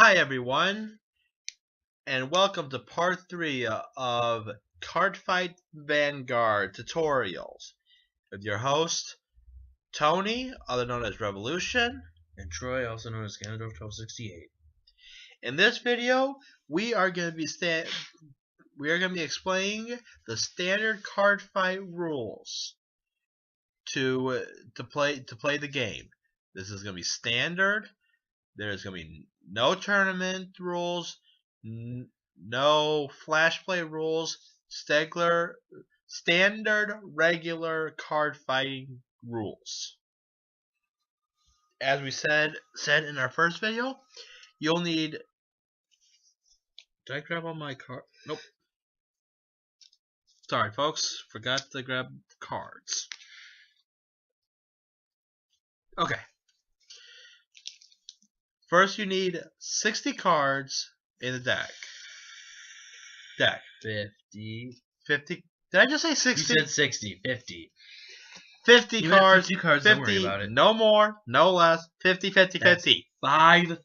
Hi everyone, and welcome to part 3 of Cardfight Vanguard tutorials with your host Tony, other known as Revolution, and Troy, also known as Ganondorf 1268. In this video, we are going to be explaining the standard cardfight rules to play the game. This is going to be standard. There's going to be no tournament rules, no flash play rules, standard regular card fighting rules. As we said in our first video, you'll need. Did I grab all my cards? Nope. Sorry, folks. Forgot to grab cards. Okay. First, you need 60 cards in the deck. 50. Did I just say 60? You said 60. 50. 50 You cards. 50 cards. 50, don't worry about it. No more, no less. 50, 50, That's 50. 50.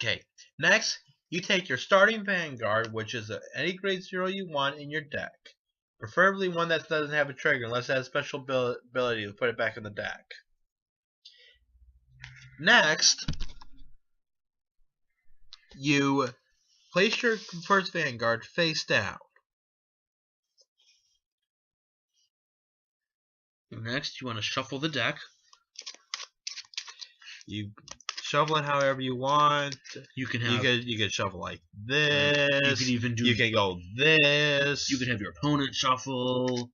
Okay. Next, you take your starting vanguard, which is any grade 0 you want in your deck. Preferably one that doesn't have a trigger, unless it has a special ability to put it back in the deck. Next, you place your first vanguard face down. Next, you want to shuffle the deck. You shuffle it however you want. You can have. You can shuffle like this. You can even do. You can go this. You can have your opponent shuffle.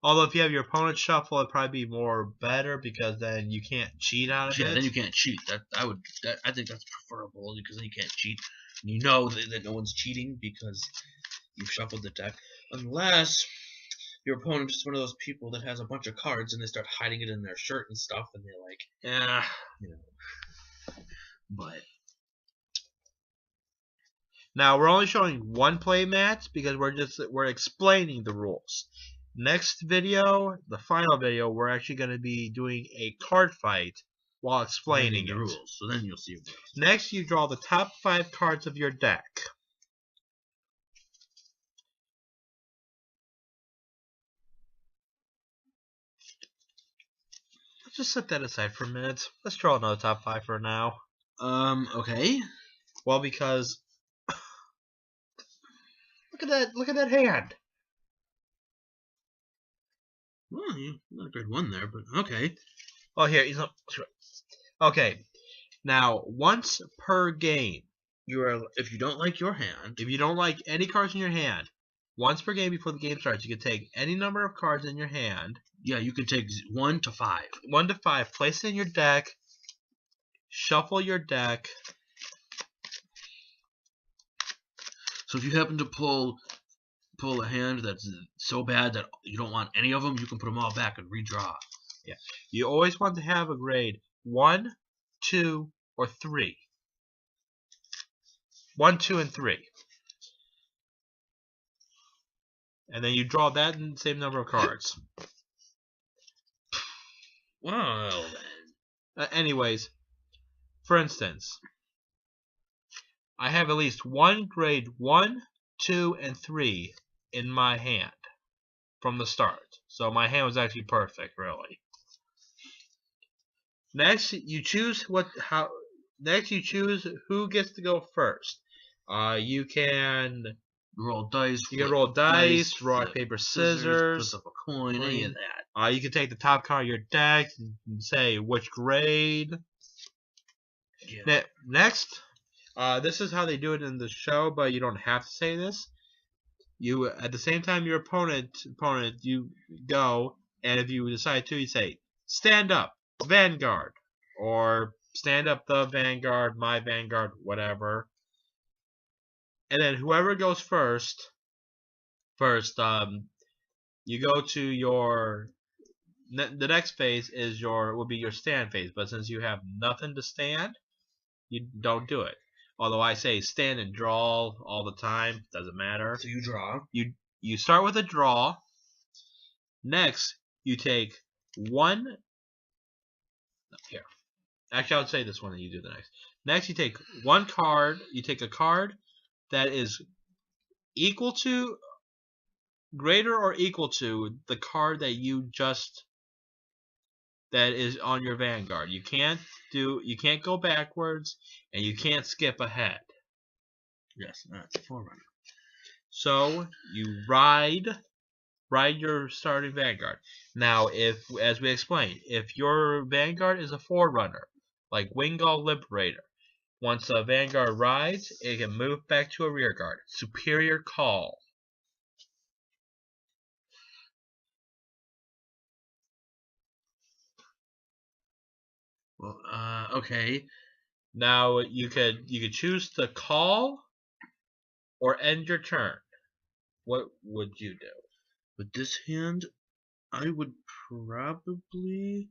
Although if you have your opponent shuffle, it'd probably be more better because then you can't cheat out of it. Yeah, then you can't cheat. I think that's preferable because then you can't cheat. You know that no one's cheating because you've shuffled the deck, unless your opponent is one of those people that has a bunch of cards and they start hiding it in their shirt and stuff, and they're like, you know. But now we're only showing one play match because we're explaining the rules. Next video, the final video, we're actually going to be doing a card fight while explaining the it. rules. So then you'll see. Next, you draw the top 5 cards of your deck. Let's just set that aside for a minute. Let's draw another top 5 for now. Okay. Well, because look at that hand. Well, you not a good one there, but okay. Oh, here he's not. Okay, now once per game, if you don't like your hand, if you don't like any cards in your hand, once per game before the game starts, you can take any number of cards in your hand. Yeah, you can take 1 to 5. 1 to 5. Place it in your deck. Shuffle your deck. So if you happen to pull a hand that's so bad that you don't want any of them, you can put them all back and redraw. Yeah. You always want to have a grade 1, 2, or 3. 1, 2, and 3. And then you draw that in the same number of cards. Well then. Anyways, for instance, I have at least one grade 1, 2, and 3 in my hand from the start. So my hand was actually perfect, really. Next, you choose who gets to go first. You can roll dice. You can roll dice, rock, paper, scissors, flip up a coin, any of that. You can take the top card of your deck and say which grade. Yeah. Next, this is how they do it in the show, but you don't have to say this. You at the same time your opponent you go, and if you decide to, you say stand up, Vanguard, or stand up the Vanguard, my Vanguard, whatever. And then whoever goes first, you go to your. The next phase will be your stand phase, but since you have nothing to stand, you don't do it. Although I say stand and draw all the time, doesn't matter. So you draw. You start with a draw. Next, you take one. Here, Actually, I would say this one, and you do the next. Next, you take one card. You take a card that is equal to, greater or equal to the card that that is on your vanguard. You can't go backwards, and you can't skip ahead. Yes, that's a forerunner. So you ride your starting vanguard. Now, as we explained, if your vanguard is a forerunner, like Wingull Liberator, once a vanguard rides, it can move back to a rear guard. Superior call. Well, okay. Now you could choose to call or end your turn. What would you do? With this hand, I would probably,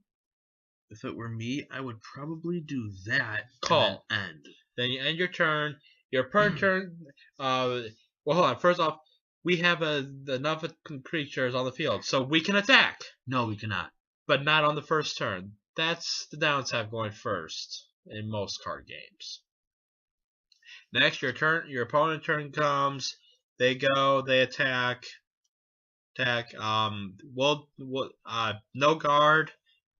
if it were me, I would probably do that. Call. And then end. Then you end your turn. Your per turn. Well, hold on. First off, we have enough creatures on the field, so we can attack. No, we cannot. But not on the first turn. That's the downside of going first in most card games. Next, your opponent turn comes. They go. They attack. No guard.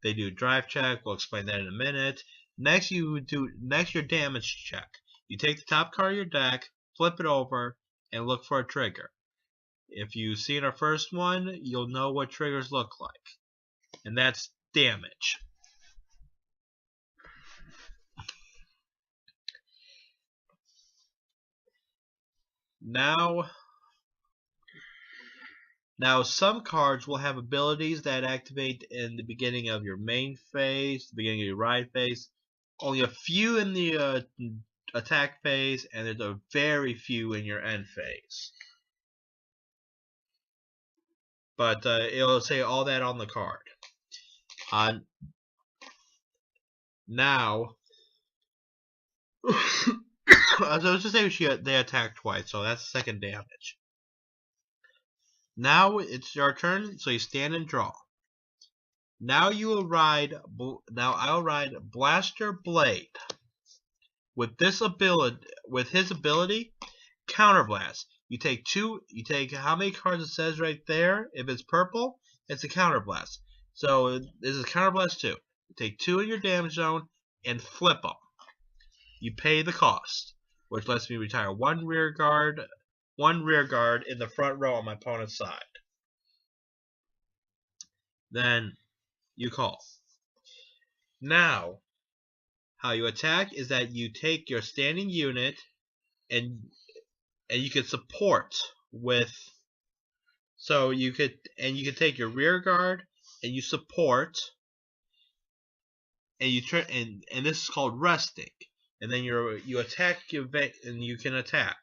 They do drive check. We'll explain that in a minute. Next, your damage check. You take the top card of your deck, flip it over, and look for a trigger. If you've seen our first one, you'll know what triggers look like, and that's damage. Now, some cards will have abilities that activate in the beginning of your main phase, the beginning of your ride phase. Only a few in the attack phase, and there's a very few in your end phase. But it'll say all that on the card. Now, I was just saying they attack twice, so that's second damage. Now it's your turn, so you stand and draw. Now I'll ride Blaster Blade. With his ability, Counterblast. You take how many cards it says right there? If it's purple, it's a Counterblast. So this is Counterblast 2. You take 2 in your damage zone and flip them. You pay the cost, which lets me retire one rear guard in the front row on my opponent's side. Then you call. Now, how you attack is that you take your standing unit and you can support with. So you could take your rear guard and you support, and and this is called resting. And then you attack and you can attack.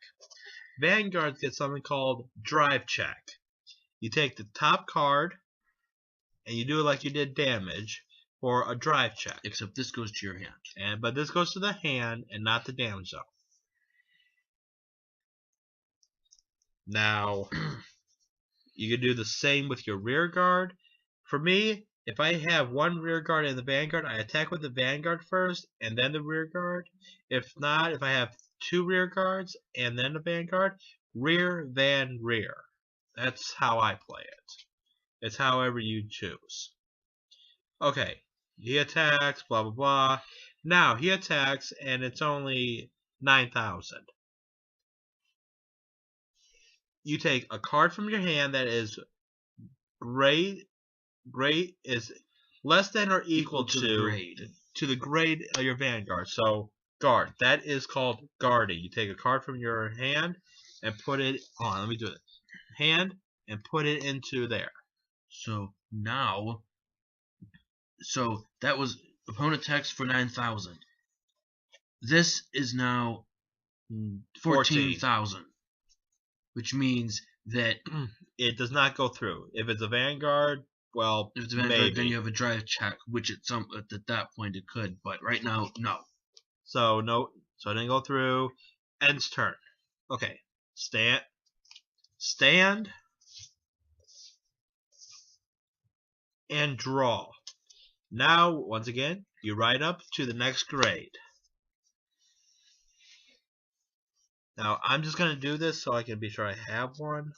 Vanguards get something called drive check. You take the top card and you do it like you did damage for a drive check. Except this goes to your hand. But this goes to the hand and not the damage zone. Now, you can do the same with your rear guard. For me, if I have one rear guard in the vanguard, I attack with the vanguard first and then the rear guard. If not, if I have 2 rear guards and then the vanguard, rear, van, rear. That's how I play it. It's however you choose. Okay, he attacks, blah, blah, blah. Now, he attacks, and it's only 9,000. You take a card from your hand that is grade is less than or equal to the grade of your vanguard. So guard, that is called guarding. You take a card from your hand and put it on. Let me do it. Hand and put it into there. So now, that was opponent attacks for 9,000. This is now 14,000, which means that it does not go through. If it's a vanguard, well, if it's a vanguard, maybe. Then you have a drive check, which at that point it could, but right now, no. So no, so it didn't go through. End's turn. Okay, stand, and draw. Now, once again, you ride up to the next grade. Now, I'm just going to do this so I can be sure I have one.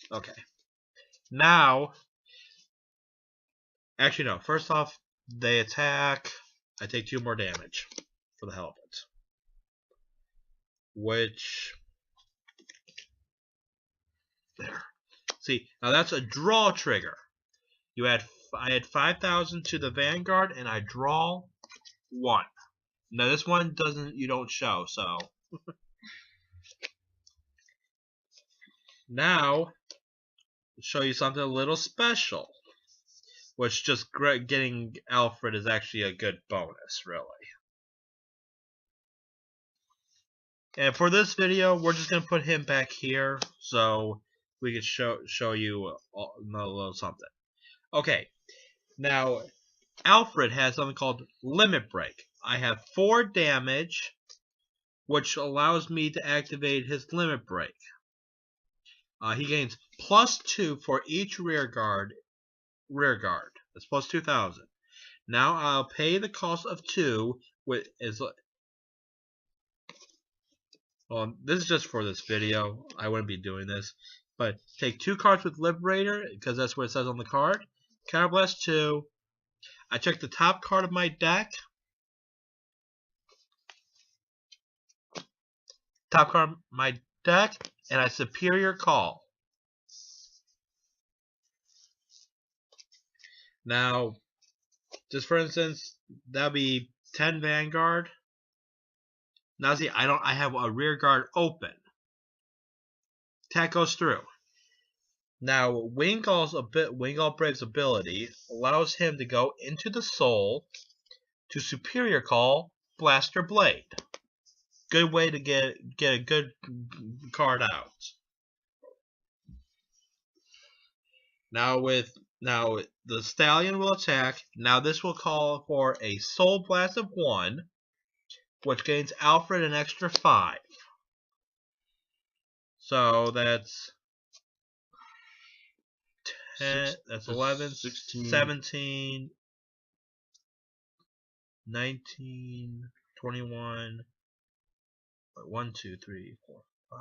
Okay. Now, actually no, first off, they attack. I take 2 more damage for the hell of it. Which, there. See, now that's a draw trigger. I add 5,000 to the vanguard, and I draw 1. Now this one you don't show, so. Now, I'll show you something a little special. Which just getting Alfred is actually a good bonus, really. And for this video, we're just gonna put him back here so we can show you a little something. Okay, now Alfred has something called Limit Break. I have 4 damage, which allows me to activate his Limit Break. He gains +2 for each rear guard. That's plus 2,000. Now I'll pay the cost of 2, which is. Well, this is just for this video. I wouldn't be doing this. But take 2 cards with Liberator, because that's what it says on the card. Counterblast 2. I check the top card of my deck. Top card of my deck, and I Superior Call. Now, just for instance, that'll be 10 Vanguard. Now see, I have a rear guard open. Attack goes through. Now, Wingall Brave's ability allows him to go into the soul to Superior Call Blaster Blade. Good way to get a good card out. Now the Stallion will attack. Now this will call for a Soul Blast of 1, which gains Alfred an extra 5. So that's 10, that's 11, 16, 17, 19, 21. 1, 2, 3, 4, 5.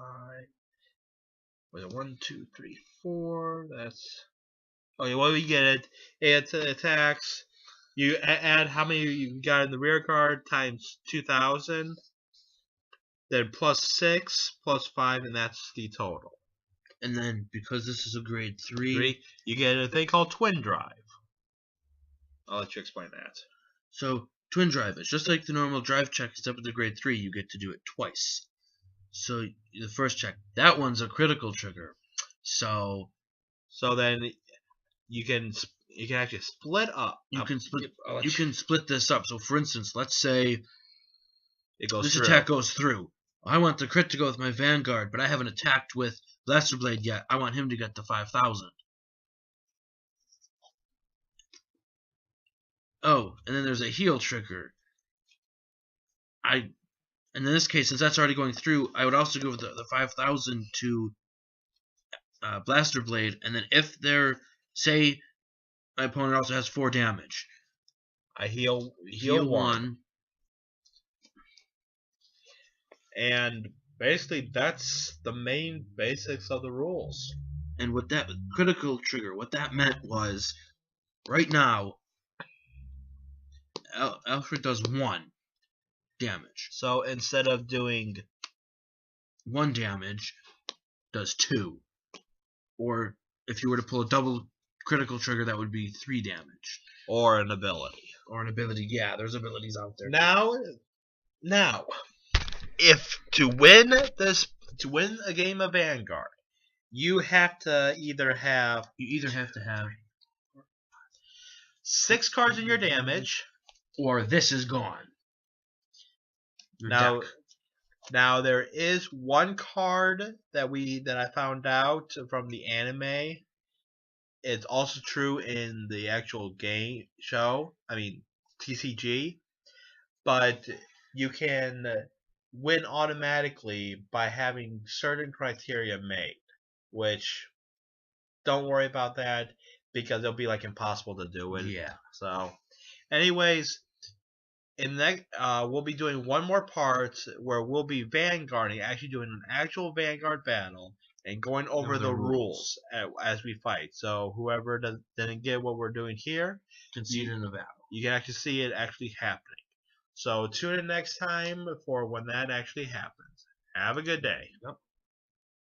Wait, 1, 2, 3, 4. That's okay. Well, you get it. It attacks. You add how many you got in the rear guard times 2,000. Then +6, +5, and that's the total. And then because this is a grade 3, you get a thing called Twin Drive. I'll let you explain that. So Twin Drive is just like the normal drive check, except with the grade 3, you get to do it twice. So the first check, that one's a critical trigger. So then you can actually split up. You can split this up. So for instance, let's say this attack goes through. I want the crit to go with my Vanguard, but I haven't attacked with Blaster Blade yet. I want him to get the 5,000. Oh, and then there's a heal trigger. And in this case, since that's already going through, I would also go with the 5,000 to Blaster Blade, and then if say my opponent also has 4 damage, I heal 1. And basically, that's the main basics of the rules. And with that critical trigger, what that meant was, right now, Alfred does 1 damage. So instead of doing 1 damage, does 2. Or if you were to pull a double critical trigger, that would be 3 damage. Or an ability. Yeah, there's abilities out there. Now, if to win a game of Vanguard, you have to either have 6 cards in your damage, or this is gone. Now there is one card that I found out from the anime. It's also true in the actual game show. I mean TCG, but you can win automatically by having certain criteria made. which don't worry about that because it'll be like impossible to do it. Yeah. So, anyways, in that we'll be doing one more part where we'll be vanguarding, actually doing an actual vanguard battle and going over the rules as we fight. So whoever didn't get what we're doing here can see it in the battle. You can actually see it actually happening. So tune in next time for when that actually happens. Have a good day. Yep.